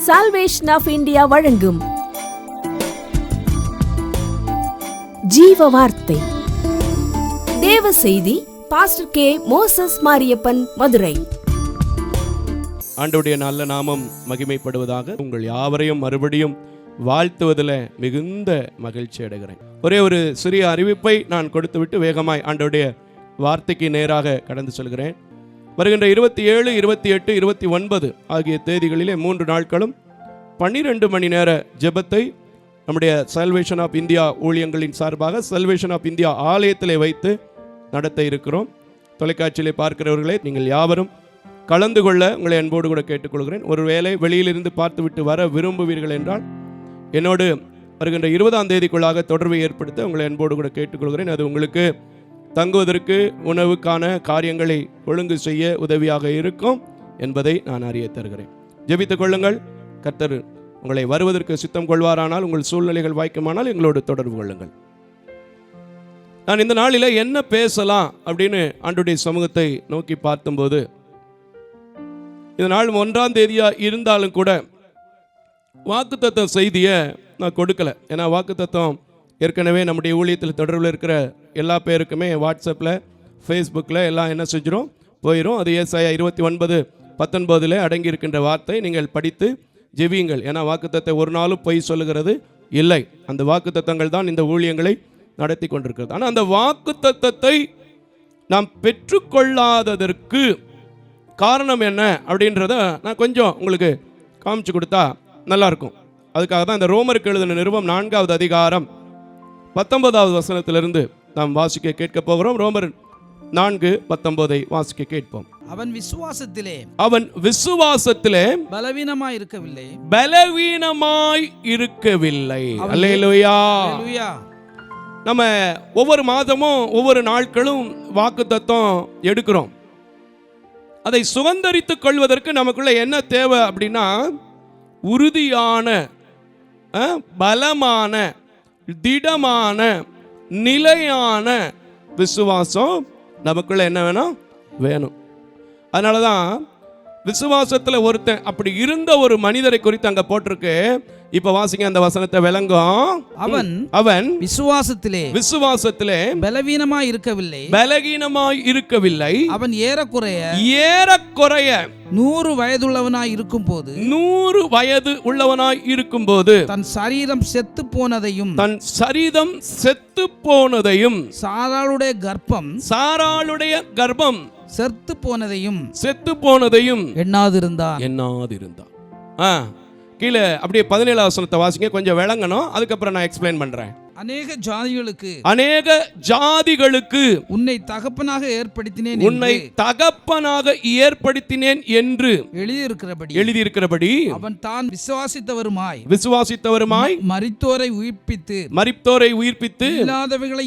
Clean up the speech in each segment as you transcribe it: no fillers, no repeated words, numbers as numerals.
Salvation of India வழங்கும் ஜீவ வார்த்தை தேவ செய்தி. Pastor K. Moses Mariappan, Madurai. ஆண்டவருடைய நல்ல நாமம் மகிமைப்படுவதாக. உங்கள் யாவரையும் மறுபடியும் வாழ்த்துவதில் மிகுந்த மகிழ்ச்சி அடைகிறேன். ஒரே ஒரு சிறிய அறிவிப்பை நான் கொடுத்துவிட்டு வேகமாய் ஆண்டவருடைய வார்த்தைக்கு நேராக கடந்து செல்கிறேன். வருகின்ற 27, 28, 29 ஆகிய தேதிகளிலே 3 நாட்களும் 12 மணி நேர ஜெபத்தை நம்முடைய சால்வேஷன் ஆஃப் இந்தியா ஊழியங்களின் சார்பாக சால்வேஷன் ஆஃப் இந்தியா ஆலயத்திலே வைத்து நடத்த இருக்கிறோம். தொலைக்காட்சியிலே பார்க்கிறவர்களே, நீங்கள் யாவரும் கலந்து கொள்ள உங்களை அன்போடு கூட கேட்டுக்கொள்கிறேன். ஒருவேளை வெளியிலிருந்து பார்த்துவிட்டு வர விரும்புவீர்கள் என்றால் என்னோடு வருகின்ற 20ஆம் தேதிக்குள்ளாக தொடர்பை ஏற்படுத்த உங்களை அன்போடு கூட கேட்டுக்கொள்கிறேன். அது உங்களுக்கு தங்குவதற்கு உணவுக்கான காரியங்களை ஒழுங்கு செய்ய உதவியாக இருக்கும் என்பதை நான் அறிய தருகிறேன். ஜெபித்துக் கொள்ளுங்கள். கர்த்தர் உங்களை வருவதற்கு சித்தம் கொள்வாரானால், உங்கள் சூழ்நிலைகள் வாய்க்குமானால் எங்களோடு தொடர்பு கொள்ளுங்கள். நான் இந்த நாளில் என்ன பேசலாம் அப்படின்னு ஆண்டவருடைய சமூகத்தை நோக்கி பார்க்கும்போது, இந்த நாள் 1ஆம் தேதியா இருந்தாலும் கூட வாக்குத்தத்தம் செய்தியை நான் கொடுக்கல. ஏன்னா வாக்குத்தத்தம் ஏற்கனவே நம்முடைய ஊழியத்தில் தொடர்பில் இருக்கிற எல்லா பேருக்குமே வாட்ஸ்அப்பில், ஃபேஸ்புக்கில் எல்லாம் என்ன செஞ்சிடும், போயிடும். அது ஏசாயா 29:19 அடங்கியிருக்கின்ற வார்த்தை. நீங்கள் படித்து ஜெபியுங்கள். ஏன்னா வாக்குத்தத்தை ஒரு நாளும் பொய் சொல்லுகிறது இல்லை. அந்த வாக்குத்தத்தங்கள் தான் இந்த ஊழியங்களை நடத்தி கொண்டிருக்கிறது. ஆனால் அந்த வாக்குத்தத்தத்தை நாம் பெற்றுக்கொள்ளாததற்கு காரணம் என்ன அப்படின்றத நான் கொஞ்சம் உங்களுக்கு காமிச்சு கொடுத்தா நல்லாயிருக்கும். அதுக்காக தான் இந்த ரோமருக்கு எழுதின நிருபம் 4வது அதிகாரம் 19வது வசனத்திலிருந்து நாம் வாசிக்க கேட்க போகிறோம். ரோமர் 4:19 வாசிக்க கேட்போம். அவன் விசுவாசத்திலே பலவீனமாய் இருக்கவில்லை. அல்லேலூயா. நம்ம ஒவ்வொரு மாதமும் ஒவ்வொரு நாட்களும் வாக்குத்தத்தம் எடுக்கிறோம். அதை சுதந்தரித்துக் கொள்வதற்கு நமக்குள்ள என்ன தேவை அப்படின்னா, உறுதியான, பலமான, திடமான, நிலையான விசுவாசம் நமக்குள்ள என்ன வேணும். அதனால தான் விசுவாசத்தில் ஒருத்தன் அப்படி இருந்த ஒரு மனிதரை குறித்து அங்க போட்டிருக்கு. இப்ப வாசிங்க அந்த வசனத்தை விளங்கும். அவன் விசுவாசத்திலே பலவீனமாய் இருக்கவில்லை. அவன் ஏறக்குறைய 100 வயதுள்ளவனாய் இருக்கும் போது தன் சரீரம் செத்து போனதையும் சாராளுடைய கர்ப்பம் செத்து போனதையும் எண்ணாதிருந்தான். கீழே அப்படியே 17ஆம் வசனத்தை வாசிங்க, கொஞ்சம் விளங்கணும். அதுக்கப்புறம் நான் எக்ஸ்பிளைன் பண்றேன். அநேக ஜாதிகளுக்கு உன்னை தகப்பனாக ஏற்படுத்தினேன் என்று எழுதியிருக்கிறபடி அவன் தான் விசுவாசித்தவருமாய் மரித்தோரை உயிர்ப்பித்து இல்லாதவைகளை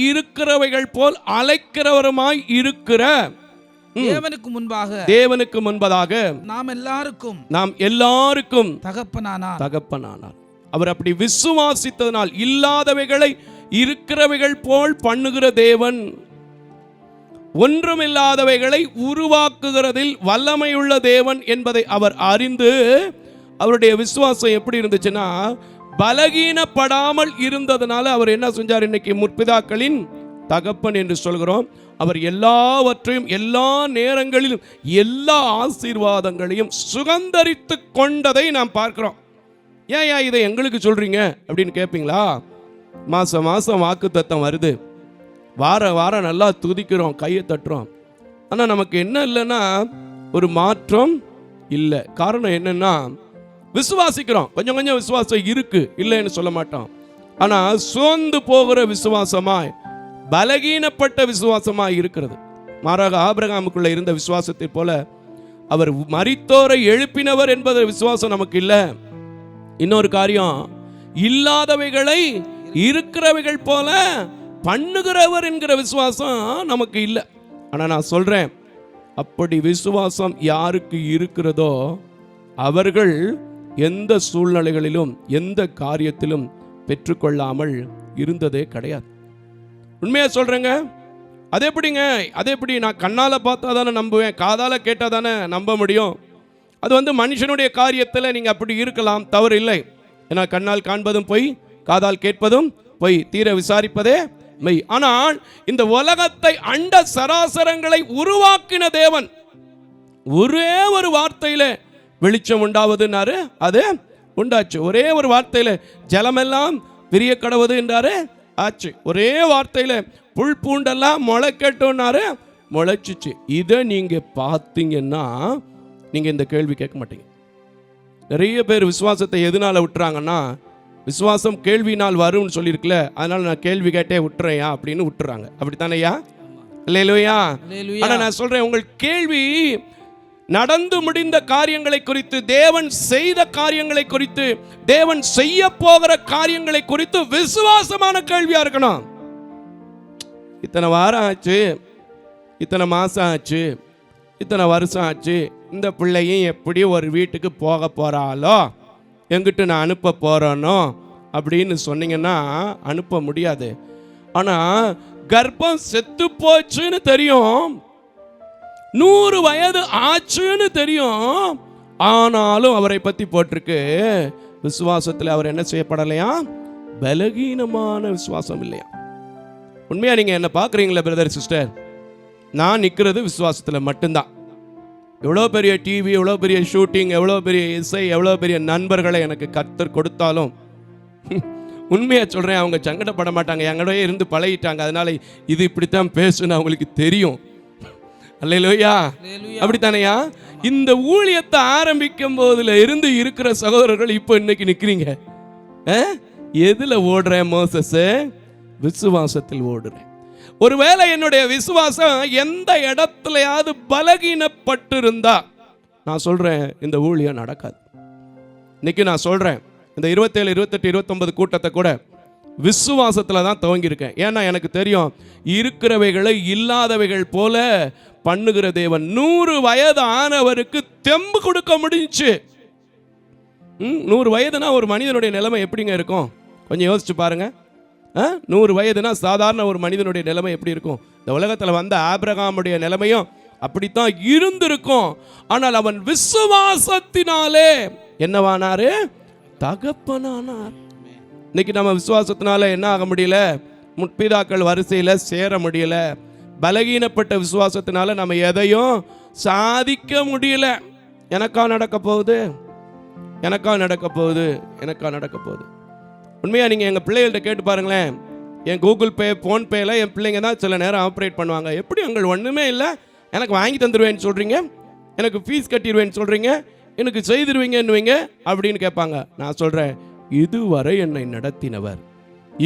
இருக்கிறவைகளைப் போல் அழைக்கிறவருமாய் இருக்கிற தேவனுக்கு முன்பதாக நாம் எல்லாருக்கும் தகப்பனானார். அவர் அப்படி விசுவாசித்ததனால் இல்லாதவைகளை இருக்கிறவைகள் போல் பண்ணுகிற தேவன், ஒன்றுமில்லாதவைகளை உருவாக்குகிறதில் வல்லமையுள்ள தேவன் என்பதை அவர் அறிந்து, அவருடைய விசுவாசம் எப்படி இருந்துச்சுன்னா, பலகீனப்படாமல் இருந்ததுனால அவர் என்ன செஞ்சார்? இன்னைக்கு முற்பிதாக்களின் தகப்பன் என்று சொல்கிறோம். அவர் எல்லாவற்றையும் எல்லா நேரங்களிலும் எல்லா ஆசீர்வாதங்களையும் சுதந்தரித்து கொண்டதை நாம் பார்க்கிறோம். ஏன் இதை எங்களுக்கு சொல்றீங்க அப்படின்னு கேட்பீங்களா? மாசம் வாக்குத்தத்தம் வருது, வாரம் நல்லா துதிக்கிறோம், கையை தட்டுறோம். ஆனால் நமக்கு என்ன இல்லைன்னா ஒரு மாற்றம் இல்லை. காரணம் என்னன்னா, விசுவாசிக்கிறோம், கொஞ்சம் விசுவாசம் இருக்கு, இல்லைன்னு சொல்ல மாட்டோம். ஆனால் சோர்ந்து போகிற விசுவாசமாய், பலகீனப்பட்ட விசுவாசமாய் இருக்கிறது. மாறாக ஆபிரகாமுக்குள்ள இருந்த விசுவாசத்தை போல அவர் மரித்தோரை எழுப்பினவர் என்பது விசுவாசம் நமக்கு இல்லை. இன்னொரு காரியம், இல்லாதவைகளை இருக்கிறவைகள் போல பண்ணுகிறவர் என்கிற விசுவாசம் நமக்கு இல்லை. ஆனா நான் சொல்றேன், அப்படி விசுவாசம் யாருக்கு இருக்கிறதோ அவர்கள் எந்த சூழ்நிலைகளிலும் எந்த காரியத்திலும் பெற்றுக்கொள்ளாமல் இருந்ததே கிடையாது. உண்மையா சொல்றேங்க. அது எப்படிங்க? அது எப்படி? நான் கண்ணால் பார்த்தா தானே நம்புவேன், காதால் கேட்டால் தானே நம்ப முடியும். அது மனுஷனுடைய காரியத்தில் நீங்கள் அப்படி இருக்கலாம், தவறு இல்லை. ஏன்னா கண்ணால் காண்பதும் பொய், காதால் கேட்பதும் பொய், தீர விசாரிப்பதே மெய். ஆனால் இந்த உலகத்தை அண்ட சராசரங்களை உருவாக்கின தேவன் ஒரே ஒரு வார்த்தையில் வெளிச்சம் உண்டாவதுன்னாரு, அது உண்டாச்சு. ஒரே ஒரு வார்த்தையில் ஜலமெல்லாம் பிரிய கடவுது என்றாரு, ஆச்சு. ஒரே வார்த்தையில் புல் பூண்டெல்லாம் முளைக்கட்டும்னாரு, முளைச்சிச்சு. இதை நீங்கள் பார்த்தீங்கன்னா நீங்கள் இந்த கேள்வி கேட்க மாட்டீங்க. நிறைய பேர் விசுவாசத்தை எதனால விட்டுறாங்கன்னா, விசுவாசம் கேள்வினால் வரும்னு சொல்லியிருக்கல, அதனால நான் கேள்வி கேட்டே விட்டுறேயா அப்படின்னு விட்டுறாங்க. அப்படித்தானையா? அல்லேலூயா. ஆனால் நான் சொல்றேன், உங்கள் கேள்வி நடந்து முடிந்த காரியங்களை குறித்து, தேவன் செய்த காரியங்களை குறித்து, தேவன் செய்ய போகிற காரியங்களை குறித்து விசுவாசமான கேள்வியா இருக்கணும். இத்தனை வாரம் ஆச்சு, இத்தனை மாசம் ஆச்சு, இத்தனை வருஷம் ஆச்சு, இந்த பிள்ளையும் எப்படி ஒரு வீட்டுக்கு போக போறாளோ, எங்கிட்ட நான் அனுப்ப போறேனோ அப்படின்னு சொன்னீங்கன்னா அனுப்ப முடியாது. ஆனா கர்ப்பம் செத்து போச்சுன்னு தெரியும், 100 வயது ஆச்சுன்னு தெரியும், ஆனாலும் அவரை பத்தி போட்டிருக்கு விசுவாசத்தில் அவர் என்ன செய்யப்படலையா? பலகீனமான விசுவாசம் இல்லையா? உண்மையா நீங்க என்ன பார்க்குறீங்களா பிரதர் சிஸ்டர்? நான் நிற்கிறது விசுவாசத்தில் மட்டும்தான். எவ்வளோ பெரிய டிவி, எவ்வளோ பெரிய ஷூட்டிங், எவ்வளோ பெரிய இசை, எவ்வளோ பெரிய நண்பர்களை எனக்கு கர்த்தர் கொடுத்தாலும் உண்மையாக சொல்கிறேன், அவங்க சங்கடப்பட மாட்டாங்க, எங்களோட இருந்து பழகிட்டாங்க, அதனால இது இப்படித்தான் பேசுன்னு அவங்களுக்கு தெரியும். அல்லேலூயா. அப்படித்தானையா? இந்த ஊழியத்தை ஆரம்பிக்கும் போதுல இருந்து இருக்கிற சகோதரர்கள் இப்போ இன்னைக்கு நிற்கிறீங்க. எதில் ஓடுறேன் மோசஸ்? விசுவாசத்தில் ஓடுறேன். ஒருவேளை என்னுடைய விசுவாசம் எந்த இடத்துலயாவது பலகீனப்பட்டிருந்தா நான் சொல்றேன், இந்த ஊழியம் நடக்காது. இன்னைக்கு நான் சொல்றேன், இந்த 27, 28, 29 கூட்டத்தை கூட விசுவாசத்துல தான் துவங்கியிருக்கேன். ஏன்னா எனக்கு தெரியும், இருக்கிறவைகளை இல்லாதவைகள் போல பண்ணுகிற தேவன். 100 வயது ஆனவருக்கு தெம்பு கொடுக்க முடிஞ்சு. 100 வயதுனா ஒரு மனிதனுடைய நிலைமை எப்படிங்க இருக்கும்? கொஞ்சம் யோசிச்சு பாருங்க. 100 வயதுனா சாதாரண ஒரு மனிதனுடைய நிலைமை எப்படி இருக்கும்? இந்த உலகத்தில் வந்த ஆபிரகாமுடைய நிலைமையும் அப்படித்தான் இருந்திருக்கும். ஆனால் அவன் விசுவாசத்தினாலே என்னவானாரு? தகப்பனானார். இன்னைக்கு நம்ம விசுவாசத்தினால என்ன ஆக முடியல? முற்பிதாக்கள் வரிசையில் சேர முடியல. பலகீனப்பட்ட விசுவாசத்தினால நம்ம எதையும் சாதிக்க முடியல. எனக்கா நடக்க போகுது, எனக்கா நடக்க போகுது, எனக்கா நடக்க போகுது. உண்மையாக நீங்கள் எங்கள் பிள்ளைகள்கிட்ட கேட்டு பாருங்களேன். என் கூகுள் பே, ஃபோன்பேயில் என் பிள்ளைங்க தான் சில நேரம் ஆப்ரேட் பண்ணுவாங்க. எப்படி உங்கள் ஒன்றுமே இல்லை, எனக்கு வாங்கி தந்துடுவேன்னு சொல்கிறீங்க, எனக்கு ஃபீஸ் கட்டிடுவேன்னு சொல்கிறீங்க, எனக்கு செய்திருவீங்கன்னுவீங்க அப்படின்னு கேட்பாங்க. நான் சொல்கிறேன், இதுவரை என்னை நடத்தினவர்,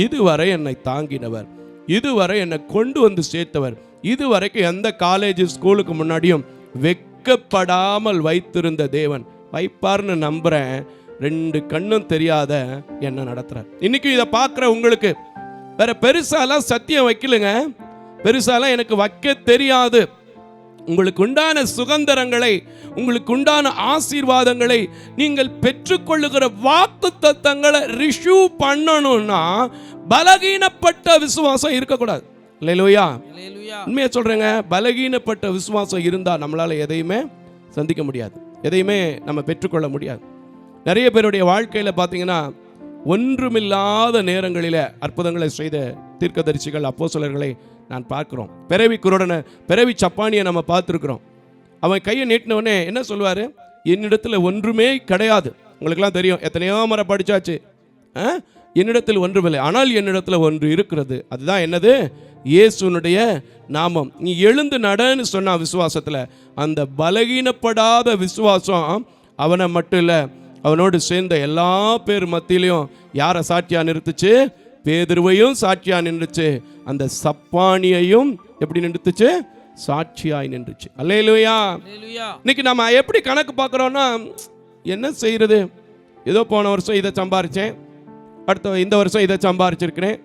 இதுவரை என்னை தாங்கினவர், இதுவரை என்னை கொண்டு வந்து சேர்த்தவர், இதுவரைக்கும் எந்த காலேஜ் ஸ்கூலுக்கு முன்னாடியும் வெட்கப்படாமல் வைத்திருந்த தேவன் வைப்பார்னு நம்புகிறேன். 2 கண்ணும் தெரியாத என்ன நடத்துறார். இன்னைக்கு இதை பார்க்குற உங்களுக்கு வேற பெருசாலாம் சத்தியம் வைக்கலுங்க, பெருசாலாம் எனக்கு வைக்க தெரியாது. உங்களுக்கு உண்டான சுதந்திரங்களை, உங்களுக்கு உண்டான ஆசீர்வாதங்களை நீங்கள் பெற்றுக்கொள்ளுகிற வாக்கு தத்தங்களை ரிஷூ பண்ணணும்னா பலகீனப்பட்ட விசுவாசம் இருக்கக்கூடாது. அல்லேலூயா. உண்மையை சொல்றேங்க, பலகீனப்பட்ட விசுவாசம் இருந்தால் நம்மளால எதையுமே சந்திக்க முடியாது, எதையுமே நம்ம பெற்றுக்கொள்ள முடியாது. நிறைய பேருடைய வாழ்க்கையில் பார்த்தீங்கன்னா ஒன்றுமில்லாத நேரங்களில் அற்புதங்களை செய்த தீர்க்கதரிசிகள், அப்போஸ்தலர்களை நான் பார்க்குறோம். பிறவி குருடனை, பிறவி சப்பானியை நம்ம பார்த்துருக்குறோம். அவன் கையை நீட்டினவனே என்ன சொல்லுவார்? என்னிடத்தில் ஒன்றுமே கிடையாது. உங்களுக்கெல்லாம் தெரியும், எத்தனையோ முறை படித்தாச்சு, என்னிடத்தில் ஒன்றுமில்லை, ஆனால் என்னிடத்தில் ஒன்று இருக்கிறது. அதுதான் என்னது? இயேசுனுடைய நாமம். நீ எழுந்து நடன்னு சொன்ன விசுவாசத்தில், அந்த பலகீனப்படாத விசுவாசம் அவனை மட்டும் இல்லை, அவனோடு சேர்ந்த எல்லா பேர் மத்தியிலையும் யாரை சாட்சியா நிறுத்துச்சு? பேதுருவையும் சாட்சியா நின்றுச்சு, அந்த சப்பானியையும் எப்படி நின்றுச்சு? சாட்சியாய் நின்றுச்சு. அல்லேலூயா. இன்னைக்கு நம்ம எப்படி கணக்கு பார்க்குறோன்னா, என்ன செய்யறது, ஏதோ போன வருஷம் இதை சம்பாரிச்சேன், அடுத்த இந்த வருஷம் இதை சம்பாரிச்சிருக்கிறேன்,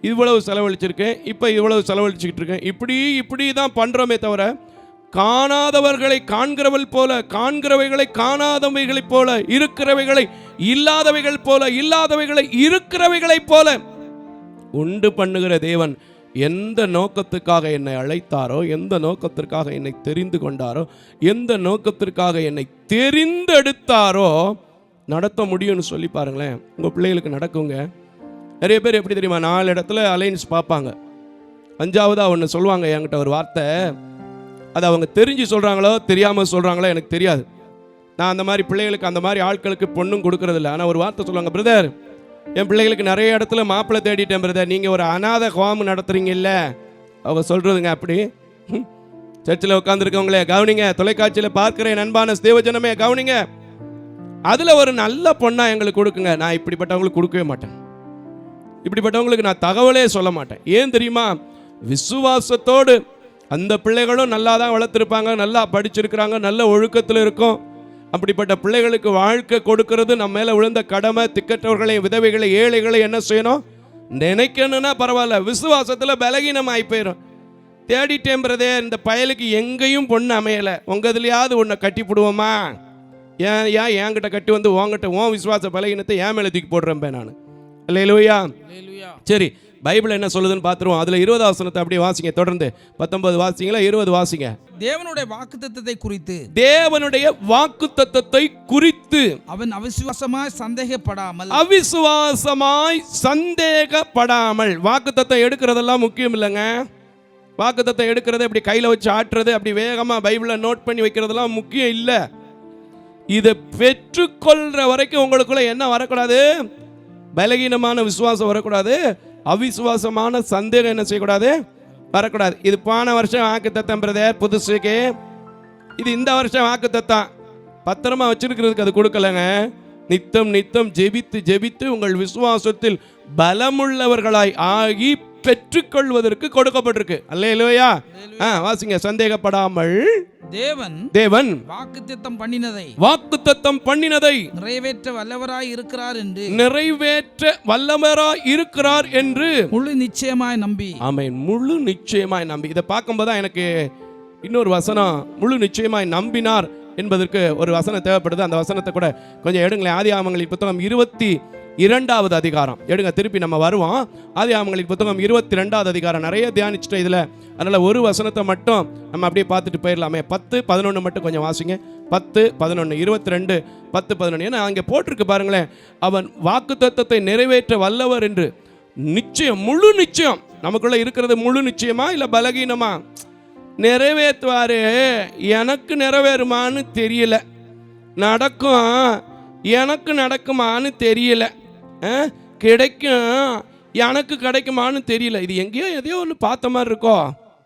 இவ்வளவு செலவழிச்சிருக்கேன், இப்போ இவ்வளவு செலவழிச்சுக்கிட்டு இருக்கேன், இப்படி தான் பண்ணுறோமே தவிர காணாதவர்களை காண்கிறவள் போல, காண்கிறவைகளை காணாதவைகளைப் போல, இருக்கிறவைகளை இல்லாதவைகள் போல, இல்லாதவைகளை இருக்கிறவைகளைப் போல உண்டு பண்ணுகிற தேவன் எந்த நோக்கத்துக்காக என்னை அழைத்தாரோ, எந்த நோக்கத்திற்காக என்னை தெரிந்து கொண்டாரோ, எந்த நோக்கத்திற்காக என்னை தெரிந்தெடுத்தாரோ நடத்த முடியும்னு சொல்லி பாருங்களேன். உங்கள் பிள்ளைகளுக்கு நடக்குங்க. நிறைய பேர் எப்படி தெரியுமா, 4 இடத்துல அலைன்ஸ் பார்ப்பாங்க, 5ஆவதாக ஒன்று சொல்லுவாங்க என்கிட்ட ஒரு வார்த்தை. அது அவங்க தெரிஞ்சு சொல்கிறாங்களோ தெரியாமல் சொல்கிறாங்களோ எனக்கு தெரியாது. நான் அந்த மாதிரி பிள்ளைகளுக்கு, அந்த மாதிரி ஆட்களுக்கு பொண்ணும் கொடுக்கறதில்ல. ஆனால் ஒரு வார்த்தை சொல்லுவாங்க, பிரதர் என் பிள்ளைகளுக்கு நிறைய இடத்துல மாப்பிள்ளை தேடிட்டேன் பிரதர், நீங்கள் ஒரு அநாத ஹோம் நடத்துறீங்க இல்லை. அவங்க சொல்கிறதுங்க அப்படி. சர்ச்சில் உட்காந்துருக்கவங்களே கவனிங்க, தொலைக்காட்சியில் பார்க்குற அன்பான தேவஜனமே கவனிங்க, அதில் ஒரு நல்ல பொண்ணாக எங்களுக்கு கொடுக்குங்க. நான் இப்படிப்பட்டவங்களுக்கு கொடுக்கவே மாட்டேன், இப்படிப்பட்டவங்களுக்கு நான் தகவலே சொல்ல மாட்டேன். ஏன் தெரியுமா, விசுவாசத்தோடு அந்த பிள்ளைகளும் நல்லா தான் வளர்த்துருப்பாங்க, நல்லா படிச்சிருக்கிறாங்க, நல்ல ஒழுக்கத்தில் இருக்கும். அப்படிப்பட்ட பிள்ளைகளுக்கு வாழ்க்கை கொடுக்கறது நம்ம மேலே விழுந்த கடமை. திக்கற்றவர்களை, விதவைகளை, ஏழைகளை என்ன செய்யணும் நினைக்கணும்னா பரவாயில்ல, விசுவாசத்தில் பலகீனமாகி போயிடும். தேடிட்டேன்றதே இந்த பயலுக்கு எங்கேயும் பொண்ணு அமையலை, உங்கள் இதுலையாவது ஒன்றை கட்டி போடுவோமா, ஏன் என்கிட்ட கட்டி வந்து உங்ககிட்ட உன் விசுவாச பலகீனத்தை ஏன் மேலே தூக்கி போடுறேன் நான். அல்லேலூயா. சரி, பைபிள் என்ன சொல்லுதுன்னு பார்த்துருவோம். அதில் 20 வசனத்தை அப்படியே வாசிங்க, தொடர்ந்து 19 வாசிங்களா, 20 வாசிங்க. தேவனுடைய வாக்குத்தத்தத்தை குறித்து, தேவனுடைய வாக்குத்தத்தத்தை குறித்து அவன் அவிசுவாசமாய் சந்தேகப்படாமல். வாக்குத்தத்தம் எடுக்கிறதெல்லாம் முக்கியம் இல்லைங்க. வாக்குத்தத்தம் எடுக்கிறது அப்படி கையில் வச்சு ஆட்டுறது, அப்படி வேகமாக பைபிளை நோட் பண்ணி வைக்கிறதெல்லாம் முக்கியம் இல்லை. இதை பெற்றுக்கொள்ற வரைக்கும் உங்களுக்குள்ள என்ன வரக்கூடாது, பலகீனமான விசுவாசம் வரக்கூடாது, அவிசுவாசமான சந்தேகம் என்ன செய்யக்கூடாது, வரக்கூடாது. இது போன வருஷம் வாக்குத்தத்தம் பிரதர், புதுசுக்கு இது இந்த வருஷம் வாக்குத்தத்தம் பத்திரமா வச்சிருக்கிறதுக்கு அது கொடுக்கலங்க. நித்தம் நித்தம் ஜெபித்து ஜெபித்து உங்கள் விசுவாசத்தில் பலமுள்ளவர்களாய் ஆகி பெற்றுக்கொள்வதற்கு கொடுக்கப்பட்டிருக்கு. அல்லேலூயா. வாசிங்க. சந்தேகப்படாமல் தேவன் வாக்குத்தத்தம் பண்ணினதை நிறைவேற்ற வல்லவராய் இருக்கிறார் என்று முழு நிச்சயமாய் நம்பி. ஆமென். முழு நிச்சயமாய் நம்பி. இதை பார்க்கும்போது எனக்கு இன்னொரு வசனம், முழு நிச்சயமாய் நம்பினார் என்பதற்கு ஒரு வசனம் தேவைப்படுது. அந்த வசனத்தை கூட கொஞ்சம் எடுங்களேன். ஆதியாகமங்களின் புத்தகம் 22வது அதிகாரம் எடுங்க, திருப்பி நம்ம வருவோம். ஆதியாகமங்களின் புத்தகம் 22வது அதிகாரம் நிறைய தியானிச்சுட்டோம் இதில், அதனால் ஒரு வசனத்தை மட்டும் நம்ம அப்படியே பார்த்துட்டு போயிடலாமே. 10, 11 மட்டும் கொஞ்சம் வாசிங்க. 10, 11, 22, 10, 11. ஏன்னா அங்கே போட்டிருக்கு பாருங்களேன், அவன் வாக்குத்தத்தத்தை நிறைவேற்ற வல்லவர் என்று. நிச்சயம், முழு நிச்சயம் நமக்குள்ள இருக்கிறது முழு நிச்சயமா இல்லை பலகீனமா? நிறைவேற்றுவாரு. எனக்கு நிறைவேறுமான்னு தெரியல, நடக்கும், எனக்கு நடக்குமான்னு தெரியல, கிடைக்கும், எனக்கு கிடைக்குமான்னு தெரியல. இது எங்கேயோ எதையோ ஒன்று பார்த்த மாதிரி இருக்கோ.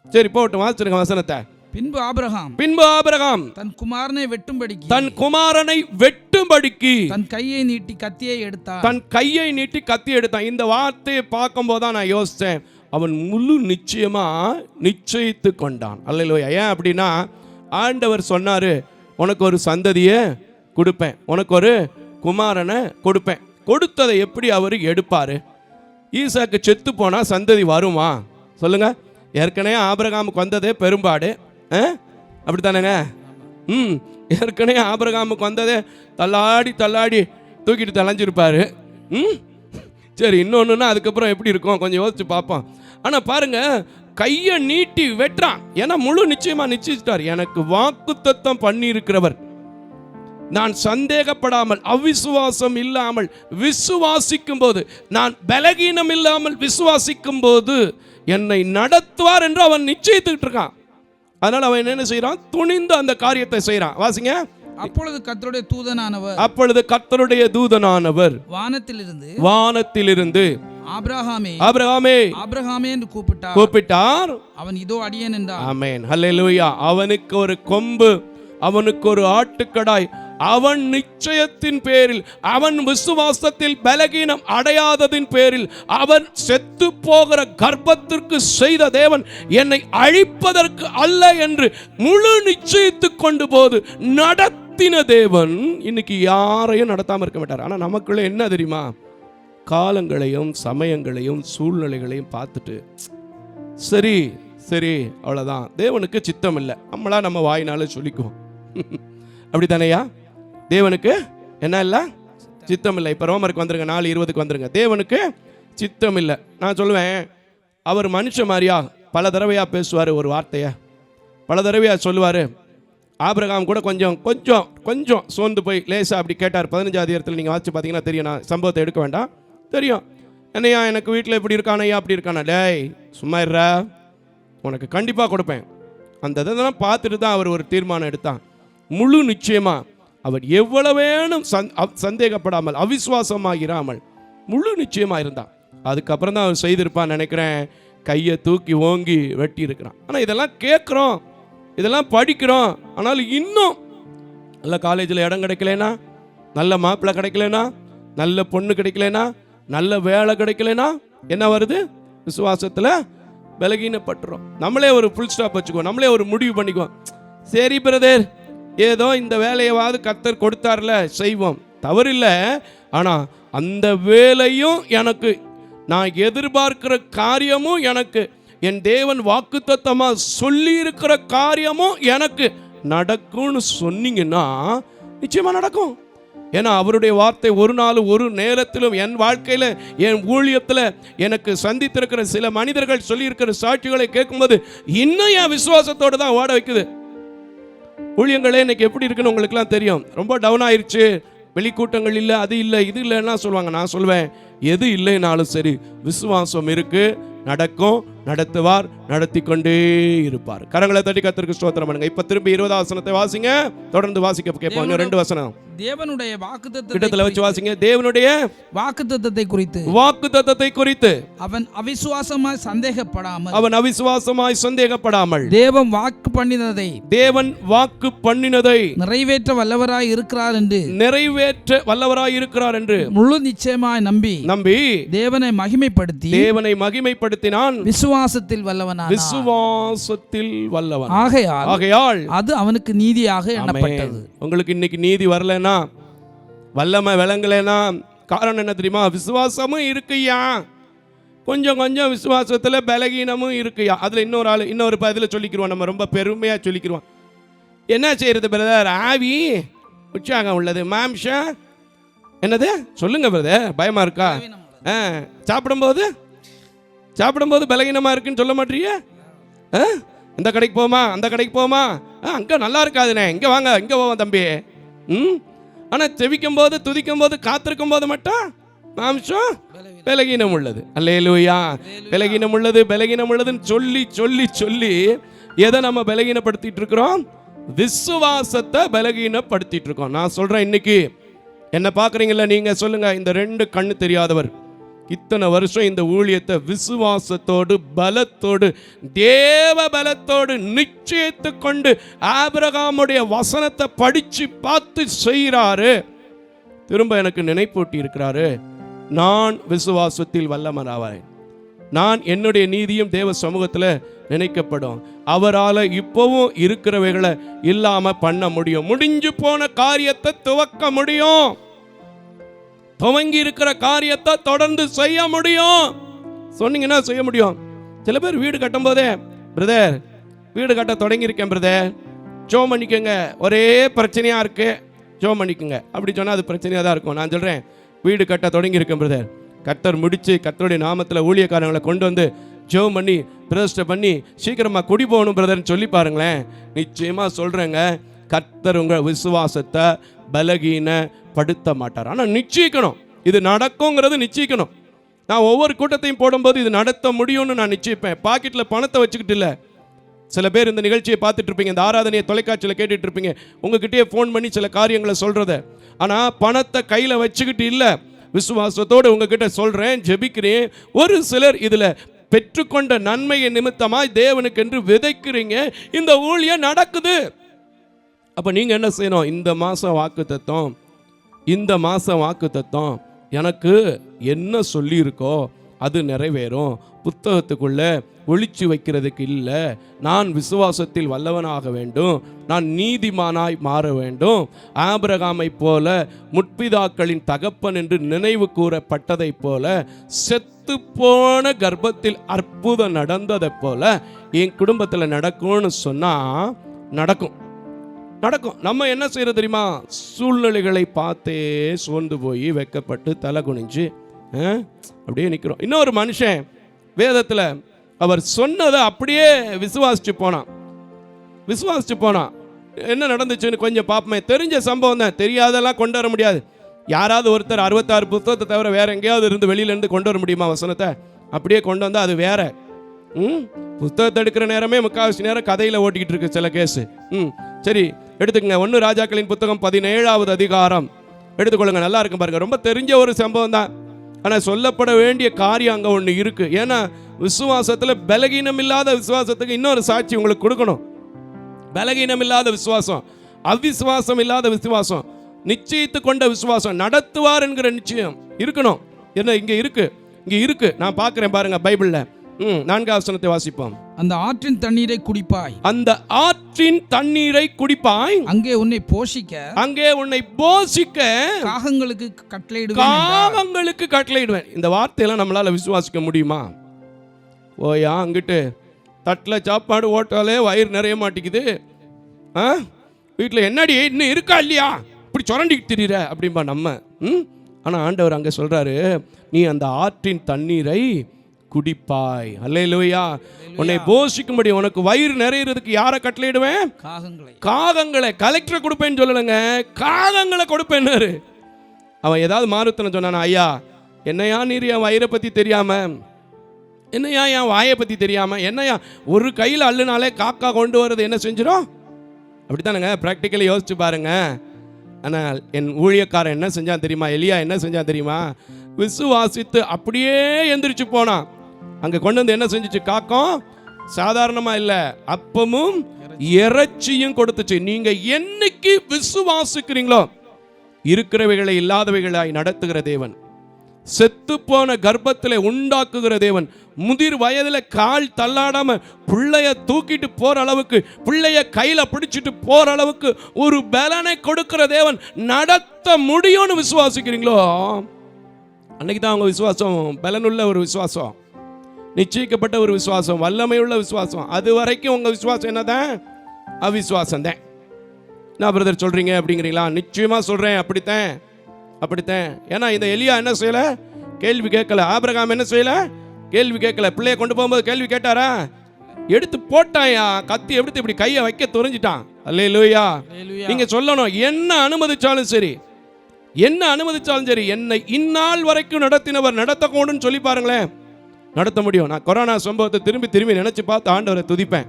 சரி போட்டு வாசிச்சிருக்க வசனத்தை. பின்பு ஆபிரகாம் தன் குமாரனை வெட்டும்படிக்கு தன் கையை நீட்டி கத்தியை எடுத்தான். இந்த வார்த்தையை பார்க்கும் போதுதான் நான் யோசித்தேன், அவன் முழு நிச்சயமா நிச்சயித்து கொண்டான். அல்லேலூயா. ஏன் அப்படின்னா, ஆண்டவர் சொன்னாரு, உனக்கு ஒரு சந்ததியை கொடுப்பேன், உனக்கு ஒரு குமாரனை கொடுப்பேன். கொடுத்ததை எப்படி அவர் எடுப்பாரு? ஈசாக்கு செத்து போனா சந்ததி வருமா சொல்லுங்க? ஏற்கனவே ஆபிரகாமுக்கு வந்ததே பெரும்பாடு, அப்படித்தானேங்க? ஏற்கனவே ஆபிரகாமுக்கு வந்ததே தள்ளாடி தூக்கிட்டு தலைஞ்சிருப்பாரு. சரி, இன்னொன்றுனா அதுக்கப்புறம் எப்படி இருக்கும் கொஞ்சம் யோசிச்சு பார்ப்போம். ஆனால் பாருங்க, கையை நீட்டி வெட்டுறான். ஏன்னா முழு நிச்சயமா நிச்சயிச்சிட்டார். எனக்கு வாக்குத்தத்தம் பண்ணி இருக்கிறவர், நான் சந்தேகப்படாமல் அவிசுவாசம் இல்லாமல் விசுவாசிக்கும் போது, நான் பலகீனம் இல்லாமல் விசுவாசிக்கும் போது என்னை நடத்துவார் என்று அவன் நிச்சயித்துக்கிட்டு இருக்கான். அதனால அவன் என்ன செய்யறான்? துணிந்து அந்த காரியத்தை செய்யறான். வாசிங்க. அப்பொழுது கர்த்தருடைய தூதனானவர் வானத்திலிருந்து ஆபிரகாமே என்று கூப்பிட்டார். அவன் இதோ அடியேன் என்றான். ஆமென். ஹல்லேலூயா. அவனுக்கு ஒரு கொம்பு, அவனுக்கு ஒரு ஆட்டுக்கடாய். அவன் நிச்சயத்தின் பேரில், அவன் விசுவாசத்தில் பலகீனம் அடையாததின் பேரில், அவன் செத்து போகிற கர்ப்பத்திற்கு செய்த தேவன் என்னை அழிப்பதற்கு அல்ல என்று முழு நிச்சயித்து கொண்டு போது நடத்தின தேவன் இன்னைக்கு யாரையும் நடத்தாம இருக்க மாட்டார். ஆனா நமக்குள்ள என்ன தெரியுமா, காலங்களையும் சமயங்களையும் சூழ்நிலைகளையும் பார்த்துட்டு சரி அவ்வளவுதான், தேவனுக்கு சித்தம் இல்லை, நம்மளா நம்ம வாயினால சொல்லிக்குவோம். அப்படி தானேயா? தேவனுக்கு என்ன இல்லை? சித்தம் இல்லை. இப்போ ரோமருக்கு வந்துருங்க, 4:20 வந்துருங்க. தேவனுக்கு சித்தம் இல்லை. நான் சொல்லுவேன், அவர் மனுஷன் மாதிரியா பல தடவையாக பேசுவார், ஒரு வார்த்தையை பல தடவையாக சொல்லுவார். ஆபிரகாம் கூட கொஞ்சம் கொஞ்சம் கொஞ்சம் சோர்ந்து போய் லேசாக அப்படி கேட்டார். 15ஆம் அதிகாரத்தில் நீங்கள் வாசிச்சு பார்த்தீங்கன்னா தெரியும். நான் சம்பவத்தை எடுக்க வேண்டாம், தெரியும். என்னையா எனக்கு வீட்டில் இப்படி இருக்கானையா அப்படி இருக்கானா, டேய் சும்மா இருறா, உனக்கு கண்டிப்பாக கொடுப்பேன். அந்த இதெல்லாம் பார்த்துட்டு தான் அவர் ஒரு தீர்மானம் எடுத்தான். முழு நிச்சயமாக அவர் எவ்வளவேனும் சந்தேகப்படாமல் அவிசுவாசமாகிறாமல் முழு நிச்சயமாக இருந்தான். அதுக்கப்புறம் தான் அவர் செய்திருப்பான்னு நினைக்கிறேன், கையை தூக்கி ஓங்கி வெட்டி இருக்கிறான். ஆனால் இதெல்லாம் கேட்குறோம், இதெல்லாம் படிக்கிறோம். ஆனால் இன்னும் நல்ல காலேஜில் இடம் கிடைக்கலனா, நல்ல மாப்பிள்ளை கிடைக்கலனா, நல்ல பொண்ணு கிடைக்கலனா, நல்ல வேலை கிடைக்கலனா என்ன வருது? விசுவாசத்தில் பலகீனப்பட்டுரும். நம்மளே ஒரு ஃபுல் ஸ்டாப் வச்சுக்குவோம், நம்மளே ஒரு முடிவு பண்ணிக்குவோம். சரி பிரதர், ஏதோ இந்த வேலையவாது கர்த்தர் கொடுத்தார்ல, செய்வோம், தவறில்லை. ஆனால் அந்த வேலையும் எனக்கு, நான் எதிர்பார்க்கிற காரியமும் எனக்கு, என் தேவன் வாக்குத்தத்தமாக சொல்லி இருக்கிற காரியமும் எனக்கு நடக்கும்னு சொன்னீங்கன்னா நிச்சயமாக நடக்கும். ஏன்னா அவருடைய வார்த்தை ஒரு நாள் ஒரு நேரத்திலும் என் வாழ்க்கையில் என் ஊழியத்தில் எனக்கு சந்தித்திருக்கிற சில மனிதர்கள் சொல்லியிருக்கிற சாட்சிகளை கேட்கும்போது இன்னும் என் விசுவாசத்தோடு தான் ஓட வைக்குது. ஊழியங்களே இன்னைக்கு எப்படி இருக்குன்னு உங்களுக்குலாம் தெரியும். ரொம்ப டவுன் ஆயிடுச்சு, வெளிக்கூட்டங்கள் இல்லை, அது இல்லை, இது இல்லைன்னா சொல்லுவாங்க. நான் சொல்வேன், எது இல்லைனாலும் சரி விசுவாசம் இருக்கு, நடக்கும், நடத்துவார், நடத்தி கொண்டே இருப்பார். கரங்களை தட்டி கர்த்தருக்கு ஸ்தோத்திரம் பண்ணுங்க. இப்ப திரும்பி 20ஆம் வசனத்தை வாசிங்க, தொடர்ந்து வாசிக்க கேட்போம். 2 வசனம் தேவனுடைய வாக்குத்தத்தத்தை வச்சு வாசிங்க. தேவனுடைய வாக்குத்தத்தத்தை குறித்து, வாக்குத்தத்தத்தை குறித்து அவன் அவிசுவாசமாய் சந்தேகப்படாமல் தேவன் வாக்கு பண்ணினதை நிறைவேற்ற வல்லவராய் இருக்கிறார் என்று முழு நிச்சயமாய் நம்பி தேவனை மகிமைப்படுத்தினான். விசுவாசத்தில் வல்லவன். ஆகையால் அது அவனுக்கு நீதியாக எண்ணப்பட்டது. உங்களுக்கு இன்னைக்கு நீதி வரலன்னா, வல்லமை விளங்கலைன்னா காரணம் என்ன தெரியுமா? விசுவாசமும் இருக்குயா, கொஞ்சம் கொஞ்சம் விசுவாசத்தில் பலகீனமும் இருக்குயா. அதில் இன்னொரு பதில் சொல்லிக்கிறோம், நம்ம ரொம்ப பெருமையாக சொல்லிக்கிறோம். என்ன செய்யறது பிரதர்? ஆவி உற்சாகம் உள்ளது, மாம்சம் என்னது சொல்லுங்க பிரதர், பயமா இருக்கா? சாப்பிடும்போது பலகீனமாக இருக்குன்னு சொல்ல மாட்டீங்க. இந்த கடைக்கு போமா, அந்த கடைக்கு போமா, அங்கே நல்லா இருக்காதுண்ணே, இங்கே வாங்க, இங்கே போவோம் தம்பி. ஆனால் செவிக்கும் போது, துதிக்கும் போது, காத்திருக்கும் போது மட்டும் மாம்சம் பலகீனம் உள்ளது. அல்லேலூயா. பலகீனம் உள்ளதுன்னு சொல்லி சொல்லி சொல்லி எதை நம்ம பலகீனப்படுத்திட்டு இருக்கிறோம்? விசுவாசத்தை பலகீனப்படுத்திட்டு இருக்கோம். நான் சொல்றேன், இன்னைக்கு என்ன பார்க்குறீங்களா நீங்க சொல்லுங்க, இந்த 2 கண்ணு தெரியாதவர் இத்தனை வருஷம் இந்த ஊழியத்தை விசுவாசத்தோடு பலத்தோடு தேவ பலத்தோடு நிச்சயித்து கொண்டு ஆபிரகாமுடைய வசனத்தை படிச்சு பார்த்து செய்கிறாரு. திரும்ப எனக்கு நினைப்பூட்டி இருக்கிறாரு, நான் விசுவாசத்தில் வல்லவனாவேன், நான் என்னுடைய நீதியும் தேவ சமூகத்தில் நினைக்கப்படும், அவரால் இப்பவும் இருக்கிறவைகளை இல்லாம பண்ண முடியும், முடிஞ்சு போன காரியத்தை துவக்க முடியும், துவங்கி இருக்கிற காரியத்தை தொடர்ந்து செய்ய முடியும். சொன்னீங்கன்னா செய்ய முடியும். சில பேர் வீடு கட்டும் போதே, பிரதர் வீடு கட்ட தொடங்கியிருக்கேன் பிரதர், ஜோம் பண்ணிக்கோங்க, ஒரே பிரச்சனையா இருக்கு, ஜோம் பண்ணிக்கோங்க அப்படி சொன்னால் அது பிரச்சனையாக தான் இருக்கும். நான் சொல்கிறேன், வீடு கட்ட தொடங்கியிருக்கேன் பிரதர், கர்த்தர் முடித்து கர்த்தருடைய நாமத்தில் ஊழியக்காரங்களை கொண்டு வந்து ஜோம் பண்ணி பிரதிஷ்டை பண்ணி சீக்கிரமாக குடி போகணும் பிரதர்னு சொல்லி பாருங்களேன். நிச்சயமாக சொல்கிறேங்க, கர்த்தர் உங்கள் விசுவாசத்தை பலகீனப்படுத்த மாட்டார். ஆனால் நிச்சயிக்கணும், இது நடக்குங்கிறது நிச்சயிக்கணும். நான் ஒவ்வொரு கூட்டத்தையும் போடும்போது இது நடத்த முடியும்னு நான் நிச்சயிப்பேன். பாக்கெட்டில் பணத்தை வச்சுக்கிட்டு இல்லை. சில பேர் இந்த நிகழ்ச்சியை பார்த்துட்டு இருப்பீங்க, இந்த ஆராதனையை தொலைக்காட்சியில் கேட்டுட்டு இருப்பீங்க, உங்ககிட்டயே ஃபோன் பண்ணி சில காரியங்களை சொல்கிறத, ஆனால் பணத்தை கையில் வச்சுக்கிட்டு இல்லை, விசுவாசத்தோடு உங்ககிட்ட சொல்கிறேன், ஜெபிக்கிறேன். ஒரு சிலர் இதில் பெற்றுக்கொண்ட நன்மையை நிமித்தமாய் தேவனுக்கென்று விதைக்கிறீங்க, இந்த ஊழியம் நடக்குது. அப்போ நீங்கள் என்ன செய்யணும்? இந்த மாதம் வாக்குத்தத்தம் எனக்கு என்ன சொல்லியிருக்கோ அது நிறைவேறும், புத்தகத்துக்குள்ள ஒளிச்சு வைக்கிறதுக்கு இல்லை. நான் விசுவாசத்தில் வல்லவனாக வேண்டும், நான் நீதிமானாய் மாற வேண்டும். ஆபிரகாமை போல முற்பிதாக்களின் தகப்பன் என்று நினைவு கூறப்பட்டதை போல, செத்து போன கர்ப்பத்தில் அற்புதம் நடந்ததை போல என் குடும்பத்தில் நடக்கும்னு சொன்னால் நடக்கும். நம்ம என்ன செய்யறது தெரியுமா? சூழ்நிலைகளை பார்த்தே சோர்ந்து போய் வெக்கப்பட்டு தலை குனிஞ்சு அப்படியே நிற்கிறோம். இன்னொரு மனுஷன் வேதத்தில் அவர் சொன்னதை அப்படியே விசுவாசிச்சு போனான். என்ன நடந்துச்சுன்னு கொஞ்சம் பார்ப்போமே. தெரிஞ்ச சம்பவம் தான், தெரியாதெல்லாம் கொண்டு வர முடியாது. யாராவது ஒருத்தர் 66 புத்தகத்தை தவிர வேற எங்கேயாவது இருந்து வெளியிலேருந்து கொண்டு வர முடியுமா வசனத்தை? அப்படியே கொண்டு வந்தால் அது வேற. புத்தகத்தை எடுக்கிற நேரமே முக்கால்வாசி நேரம் கதையில் ஓட்டிக்கிட்டு இருக்கு சில கேஸு. சரி, எடுத்துக்கங்க. 1 ராஜாக்களின் புத்தகம் 17வது அதிகாரம் எடுத்துக்கொள்ளுங்க. நல்லா இருக்கும் பாருங்க. ரொம்ப தெரிஞ்ச ஒரு சம்பவம் தான், ஆனால் சொல்லப்பட வேண்டிய காரியம் அங்கே ஒன்று இருக்கு. ஏன்னா விசுவாசத்தில் பலகீனம் இல்லாத விசுவாசத்துக்கு இன்னொரு சாட்சி உங்களுக்கு கொடுக்கணும். பலகீனம் இல்லாத விசுவாசம், அவிசுவாசம் இல்லாத விசுவாசம், நிச்சயித்து கொண்ட விசுவாசம், நடத்துவார் என்கிற நிச்சயம் இருக்கணும். என்ன இங்க இருக்கு. நான் பார்க்கிறேன் பாருங்க பைபிள்ல. 4வது வசனத்தை வாசிப்போம். அந்த ஆற்றின் தண்ணீரை குடிப்பாய், அங்கே உன்னை போஷிக்க காகங்களுக்கு கட்டளையிடுவேன். இந்த வார்த்தையெல்லாம் நம்மளால விசுவாசிக்க முடியுமா? ஓயா, அங்கிட்டு தட்டில் சாப்பாடு ஓட்டாலே வயிறு நிறைய மாட்டேங்குது. வீட்டில் என்னடி இன்னும் இருக்கா இல்லையா, இப்படி சுரண்டிக்கிட்டு திரியிற அப்படின்பா நம்ம. ஆனால் ஆண்டவர் அங்கே சொல்றாரு, நீ அந்த ஆற்றின் தண்ணீரை குடிப்பாய். அல்லேலூயா. உன்னை போஷிக்கும்படி, உனக்கு வயிறு நிறையிறதுக்கு யாரை கட்டளையிடுவேன்? காகங்களை. கலெக்டரை கொடுப்பேன்னு சொல்லலைங்க, காகங்களை கொடுப்பேன்னாரு. அவன் ஏதாவது மாறுத்தன சொன்னானா? ஐயா, என்னையா நீர் என் வயிறை பற்றி தெரியாம, என்னையா என் வாயை பற்றி தெரியாமல், என்னையா ஒரு கையில் அள்ளுனாலே காக்கா கொண்டு வர்றது என்ன செஞ்சிடும்? அப்படித்தானுங்க. ப்ராக்டிக்கலி யோசிச்சு பாருங்க. ஆனால் என் ஊழியக்காரன் என்ன செஞ்சான் தெரியுமா? எலியா என்ன செஞ்சான் தெரியுமா? விசுவாசித்து அப்படியே எந்திரிச்சு போனான். அங்கே கொண்டு வந்து என்ன செஞ்சிச்சு? காக்கம் சாதாரணமாக இல்லை, அப்பமும் இறைச்சியும் கொடுத்துச்சு. நீங்க என்னைக்கு விசுவாசிக்கிறீங்களோ, இருக்கிறவைகளை இல்லாதவைகளாய் நடத்துகிற தேவன், செத்துப்போன கர்ப்பத்தில் உண்டாக்குகிற தேவன், முதிர் வயதில் கால் தள்ளாடாம பிள்ளைய தூக்கிட்டு போற அளவுக்கு, பிள்ளைய கையில பிடிச்சிட்டு போற அளவுக்கு ஒரு பலனை கொடுக்கிற தேவன் நடத்த முடியும்னு விசுவாசிக்கிறீங்களோ, அன்னைக்கு தான் அவங்க விசுவாசம் பலனுள்ள ஒரு விசுவாசம், நிச்சயிக்கப்பட்ட ஒரு விசுவாசம், வல்லமையுள்ள விசுவாசம். அது வரைக்கும் உங்க விசுவாசம் என்னதான்? அவிசுவாசம் தான். நான் பிரதர் சொல்றீங்க அப்படிங்கிறீங்களா? நிச்சயமா சொல்றேன், அப்படித்தான். ஏன்னா இந்த எலியா என்ன செய்யல? கேள்வி கேட்கல. ஆபிரகாம் என்ன செய்யல? கேள்வி கேட்கல. பிள்ளைய கொண்டு போகும்போது கேள்வி கேட்டாரா? எடுத்து போட்டாயா, கத்தி எடுத்து இப்படி கையை வைக்க துறைஞ்சிட்டான். அல்லேலூயா. நீங்க சொல்லணும், என்ன அனுமதிச்சாலும் சரி, என்னை இந்நாள் வரைக்கும் நடத்தினவர் நடத்தக்கூடும் சொல்லி பாருங்களேன், நடத்த முடியும். நான் கொரோனா சம்பவத்தை திரும்பி நினைச்சு பார்த்து ஆண்டவரை துதிப்பேன்.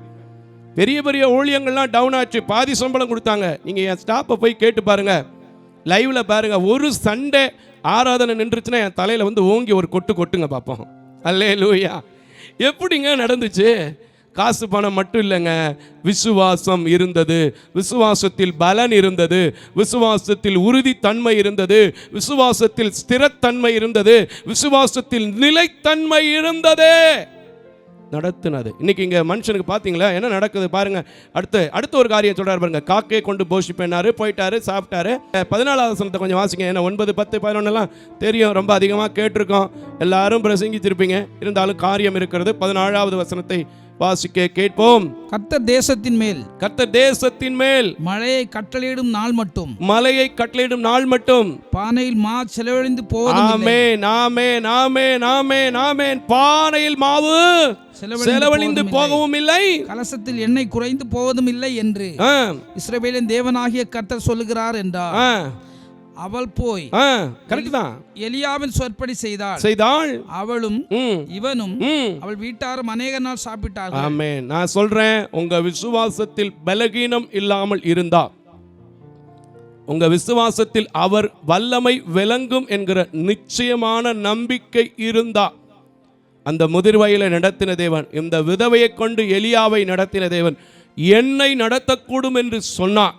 பெரிய ஊழியங்கள்லாம் டவுன் ஆச்சு, பாதி சம்பளம் கொடுத்தாங்க. நீங்க என் ஸ்டாப்பை போய் கேட்டு பாருங்க, லைவ்ல பாருங்க. ஒரு சண்டே ஆராதனை நின்றுச்சுன்னா என் தலையில வந்து ஓங்கி ஒரு கொட்டுங்க பார்ப்போம். அல்லேலூயா. எப்படிங்க நடந்துச்சு? காசு பணம் மட்டும் இல்லைங்க, விசுவாசம் இருந்தது, விசுவாசத்தில் பலன் இருந்தது, விசுவாசத்தில் உறுதித்தன்மை இருந்தது, விசுவாசத்தில் ஸ்திரத்தன்மை இருந்தது, விசுவாசத்தில் நிலைத்தன்மை இருந்தது, நடத்துனது. இன்னைக்கு இங்க மனுஷனுக்கு பாத்தீங்களா என்ன நடக்குது பாருங்க. அடுத்த ஒரு காரியம் சொல்றாரு பாருங்க. காக்கையை கொண்டு போஷிப்பேனாரு, போயிட்டாரு, சாப்பிட்டாரு. 14வது வசனத்தை கொஞ்சம் வாசிங்க. ஏன்னா 9, 10, 11 எல்லாம் தெரியும், ரொம்ப அதிகமாக கேட்டிருக்கோம், எல்லாரும் பிரசங்கிச்சிருப்பீங்க. இருந்தாலும் காரியம் இருக்கிறது. 14வது வசனத்தை வாசிக்க கேட்போம். கர்த்தர் தேசத்தின் மேல் மழையை கட்டளையிடும் நாள் மட்டும் பானையில் மா செலவழிந்து போவதுமில்லை. ஆமென். பானையில் மாவு செலவழிந்து போகவும் இல்லை, கலசத்தில் எண்ணெய் குறைந்து போவதும் இல்லை என்று இஸ்ரவேலின் தேவனாகிய கர்த்தர் சொல்லுகிறார் என்றார். அவள் போய் கரெக்ட் தான் எலியாவின் சொற்படி செய்தாள். அவளும் இவனும் அவள் வீட்டாரும் அநேக நாள் சாப்பிட்டார்கள். ஆமென். நான் சொல்றேன், உங்க விசுவாசத்தில் பலகீனம் இல்லாமல் இருந்தா, உங்க விசுவாசத்தில் அவர் வல்லமை விளங்கும் என்கிற நிச்சயமான நம்பிக்கை இருந்தா, அந்த முதிர்வயலை நடத்தின தேவன், இந்த விதவையை கொண்டு எலியாவை நடத்தின தேவன் என்னை நடத்தக்கூடும் என்று சொன்னார்.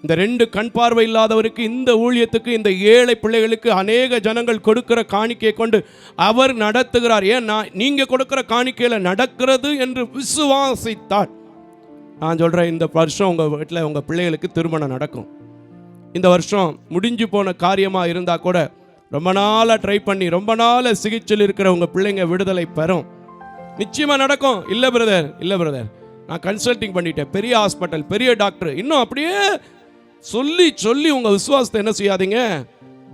இந்த 2 கண் பார்வை இல்லாதவருக்கு, இந்த ஊழியத்துக்கு, இந்த ஏழை பிள்ளைகளுக்கு அநேக ஜனங்கள் கொடுக்கிற காணிக்கையை கொண்டு அவர் நடத்துகிறார். ஏன்னா நீங்க கொடுக்கிற காணிக்கையில நடக்கிறது என்று விசுவாசித்தார். நான் சொல்றேன், இந்த வருஷம் உங்க வீட்டில் உங்க பிள்ளைகளுக்கு திருமணம் நடக்கும். இந்த வருஷம் முடிஞ்சு போன காரியமா இருந்தா கூட ரொம்ப நாளா ட்ரை பண்ணி ரொம்ப நாள சிகிச்சையில் இருக்கிற உங்க பிள்ளைங்க விடுதலை பெறும். நிச்சயமா நடக்கும். இல்ல பிரதர் நான் கன்சல்டிங் பண்ணிட்டேன், பெரிய ஹாஸ்பிட்டல், பெரிய டாக்டர், இன்னும் அப்படியே சொல்லி உங்க விசுவாசத்தை என்ன செய்யாதீங்க,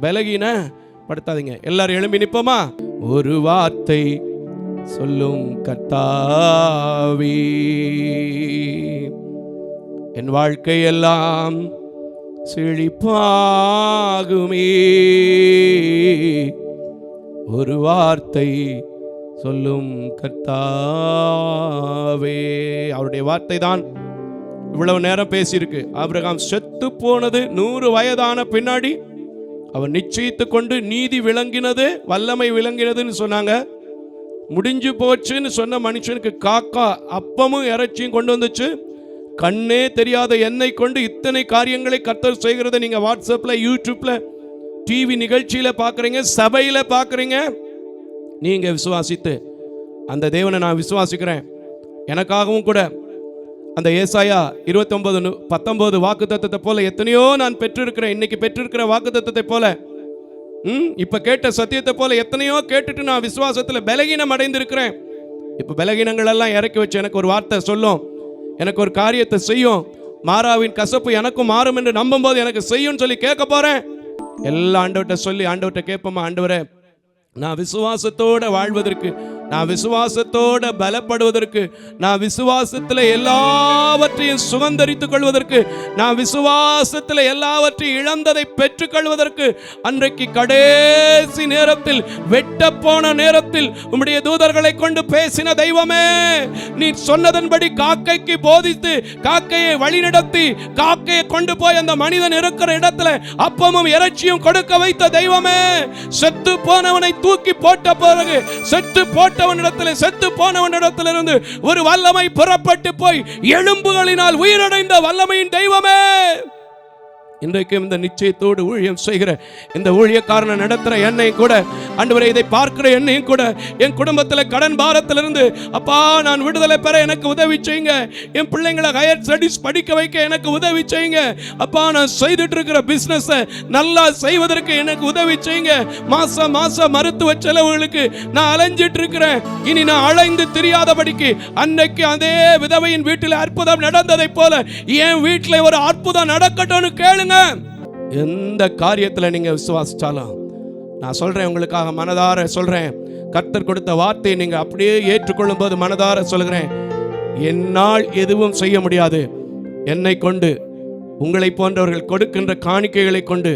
பலகீனப்படுத்தாதீங்க. எல்லாரும் எழும்பி நிப்போமா? ஒரு வார்த்தை சொல்லும் கர்த்தாவே. என் வாழ்க்கையெல்லாம் செழிப்பாகுமே, ஒரு வார்த்தை சொல்லும் கர்த்தாவே. அவருடைய வார்த்தை தான் இவ்வளவு நேரம் பேசியிருக்கு. ஆபிரகாம் செத்து போனது 100 வயதான பின்னாடி அவர் நிச்சயித்து கொண்டு நீதி விளங்கினது, வல்லமை விளங்கினதுன்னு சொன்னாங்க. முடிஞ்சு போச்சுன்னு சொன்ன மனுஷனுக்கு காக்கா அப்பமும் இறைச்சியும் கொண்டு வந்துச்சு. கண்ணே தெரியாத என்னை கொண்டு இத்தனை காரியங்களை கர்த்தர் செய்கிறத நீங்க வாட்ஸ்அப்ல, யூடியூப்ல, டிவி நிகழ்ச்சியில பார்க்குறீங்க, சபையில பார்க்குறீங்க. நீங்க விசுவாசித்து அந்த தேவனை நான் விசுவாசிக்கிறேன், எனக்காகவும் கூட அந்த ஏசாயா 29:19 வாக்குத்தத்தத்தை போல எத்தனையோ நான் பெற்றிருக்கிறேன். இன்னைக்கு பெற்றிருக்கிற வாக்குத்தத்தத்தை போல, இப்ப கேட்ட சத்தியத்தை போல எத்தனையோ கேட்டுட்டு நான் விசுவாசத்தில் பலகீனம் அடைந்திருக்கிறேன். இப்ப பலகீனங்கள் எல்லாம் இறக்கி வச்சு எனக்கு ஒரு வார்த்தை சொல்லும், எனக்கு ஒரு காரியத்தை செய்யும், மாறாவின் கசப்பு எனக்கும் மாறும் என்று நம்பும் போது எனக்கு செய்யும் சொல்லி கேட்க போறேன். எல்லாம் ஆண்டவர்கிட்ட சொல்லி ஆண்டவர்கிட்ட கேட்போமா, ஆண்டவரே நான் விசுவாசத்தோட வாழ்வதற்கு, நான் விசுவாசத்தோட பலப்படுவதற்கு, நான் விசுவாசத்தில் எல்லாவற்றையும் சுதந்தரித்துக் கொள்வதற்கு, நான் விசுவாசத்தில் எல்லாவற்றையும் இழந்ததை பெற்றுக்கொள்வதற்கு, அன்றைக்கு கடைசி நேரத்தில் வெட்ட போன நேரத்தில் உம்முடைய தூதர்களை கொண்டு பேசின தெய்வமே, நீ சொன்னதன்படி காக்கைக்கு போதித்து காக்கையை வழிநடத்தி காக்கையை கொண்டு போய் அந்த மனிதன் இருக்கிற இடத்துல அப்பமும் இறைச்சியும் கொடுக்க வைத்த தெய்வமே, செத்து போனவனை தூக்கி போட்ட பிறகு செத்து போனவனிடத்திலிருந்து ஒரு வல்லமை புறப்பட்டு போய் எலும்புகளினால் உயிரடைந்த வல்லமையின் தெய்வமே, இன்றைக்கும் இந்த நிச்சயத்தோடு ஊழியம் செய்கிற இந்த ஊழியக்காரனை நடத்துகிற என்னை கூட ஆண்டவரே, இதை பார்க்கிற என்னையும் கூட என் குடும்பத்தில் கடன் பாரத்திலிருந்து அப்பா நான் விடுதலை பெற எனக்கு உதவி செய்யுங்க. என் பிள்ளைங்களை ஹையர் ஸ்டடீஸ் படிக்க வைக்க எனக்கு உதவி செய்யுங்க. அப்பா நான் செய்துட்டு இருக்கிற பிஸ்னஸை நல்லா செய்வதற்கு எனக்கு உதவி செய்யுங்க. மாசம் மாசம் மருத்துவ செலவுகளுக்கு நான் அலைஞ்சிட்டு இருக்கிறேன். இனி நான் அலைந்து தெரியாதபடிக்கு அன்னைக்கு அதே விதவையின் வீட்டில் அற்புதம் நடந்ததை போல என் வீட்டில் ஒரு அற்புதம் நடக்கட்டும்னு கேளுங்க. எந்த காரியத்தில் நீங்க விசுவாசிச்சாலும் நான் சொல்றேன், உங்களுக்காக மனதார சொல்றேன், கர்த்தர் கொடுத்த வார்த்தையை நீங்க அப்படியே ஏற்றுக்கொள்ளும் போது மனதார சொல்கிறேன், என்னால் எதுவும் செய்ய முடியாது, என்னை கொண்டு உங்களை போன்றவர்கள் கொடுக்கின்ற காணிக்கைகளை கொண்டு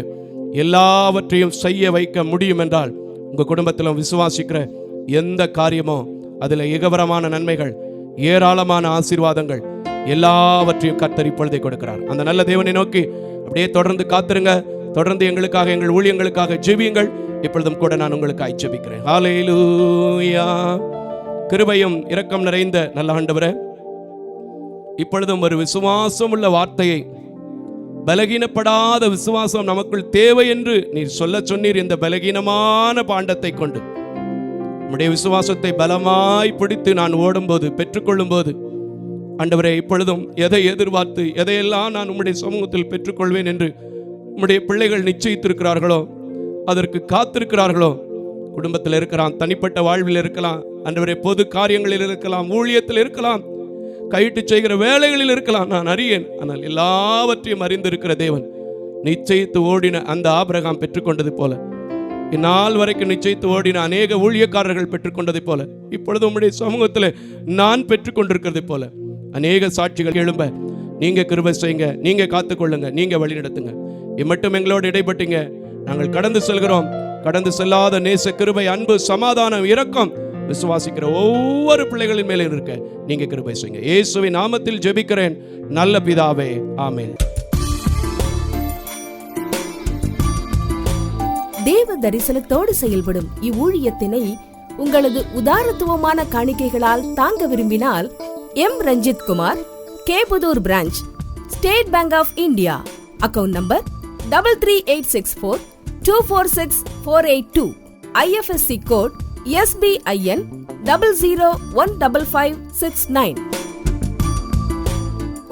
எல்லாவற்றையும் செய்ய வைக்க முடியும் என்றால் உங்க குடும்பத்தில் விசுவாசிக்கிற எந்த காரியமோ அதுல ஏகபரமான நன்மைகள், ஏராளமான ஆசீர்வாதங்கள் எல்லாவற்றையும் கர்த்தர் இப்பொழுதே கொடுக்கிறார். அந்த நல்ல தேவனை நோக்கி அப்படியே தொடர்ந்து காத்திருங்க. தொடர்ந்து எங்களுக்காக, எங்கள் ஊழியங்களுக்காக ஜெபியுங்கள். இப்பொழுதும் கூட நான் உங்களுக்காக ஜெபிக்கிறேன். ஹல்லேலூயா. கிருபையும் இரக்கம் நிறைந்த நல்ல ஆண்டவரே, இப்பொழுதும் ஒரு விசுவாசம் உள்ள வார்த்தையை, பலகீனப்படாத விசுவாசம் நமக்குள் தேவை என்று நீர் சொல்ல சொன்னீர். இந்த பலகீனமான பாண்டத்தை கொண்டு உம்முடைய விசுவாசத்தை பலமாய் பிடித்து நான் ஓடும்போது, பெற்றுக்கொள்ளும் போது ஆண்டவரே, இப்பொழுதும் எதை எதிர்பார்த்து எதையெல்லாம் நான் உம்முடைய சமூகத்தில் பெற்றுக்கொள்வேன் என்று உம்முடைய பிள்ளைகள் நிச்சயித்திருக்கிறார்களோ, அதற்கு காத்திருக்கிறார்களோ, குடும்பத்தில் இருக்கலாம், தனிப்பட்ட வாழ்வில் இருக்கலாம், ஆண்டவரே பொது காரியங்களில் இருக்கலாம், ஊழியத்தில் இருக்கலாம், கையிட்டு செய்கிற வேலைகளில் இருக்கலாம், நான் அறியேன். ஆனால் எல்லாவற்றையும் அறிந்திருக்கிற தேவன் நிச்சயித்து ஓடின அந்த ஆபிரகாம் பெற்றுக்கொண்டது போல, இந்நாள் வரைக்கும் நிச்சயித்து ஓடின அநேக ஊழியக்காரர்கள் பெற்றுக்கொண்டதை போல, இப்பொழுது உம்முடைய சமூகத்தில் நான் பெற்றுக்கொண்டிருக்கிறதை போல அநேக சாட்சிகள் எழும்ப நீங்க கிருபை செய்யுங்க, நீங்க காத்துக்கொள்ளுங்க, நீங்க வழி நடத்துங்க. இம்மட்டும் எங்களோடு இடைப்பட்டீங்க, நாங்கள் கடந்து செல்கிறோம். கடந்து செல்லாத நேச கிருபை, அன்பு, சமாதானம், இரக்கம் விசுவாசிக்கிற ஒவ்வொரு பிள்ளைகளின் மேலே இருக்க நீங்க கிருபை செய்யுங்க. இயேசுவின் நாமத்தில் ஜெபிக்கிறேன் நல்ல பிதாவே, ஆமென். தேவ தரிசனத்தோடு செயல்படும் இவ்வூழியத்தினை உங்களது உதாரத்துவமான காணிக்கைகளால் தாங்க விரும்பினால் M Ranjith Kumar, Keputhur branch, state bank of India, account number 3386424648, IFSC code SBIN 00155569.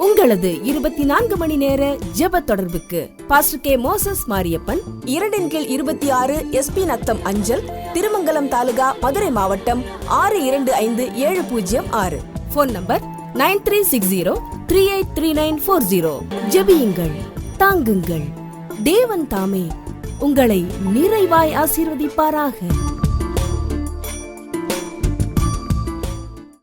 உங்களது 24 மணி நேர ஜெப தொடர்புக்கு pastor K. Moses Mariyappan, 2/26 SP Natham அஞ்சல், திருமங்கலம் தாலுகா, மதுரை மாவட்டம் 625706. Phone number 9360383940. ஜெபியுங்கள், தாங்குங்கள். தேவன் தாமே உங்களை நிறைவாய் ஆசீர்வதிப்பாராக.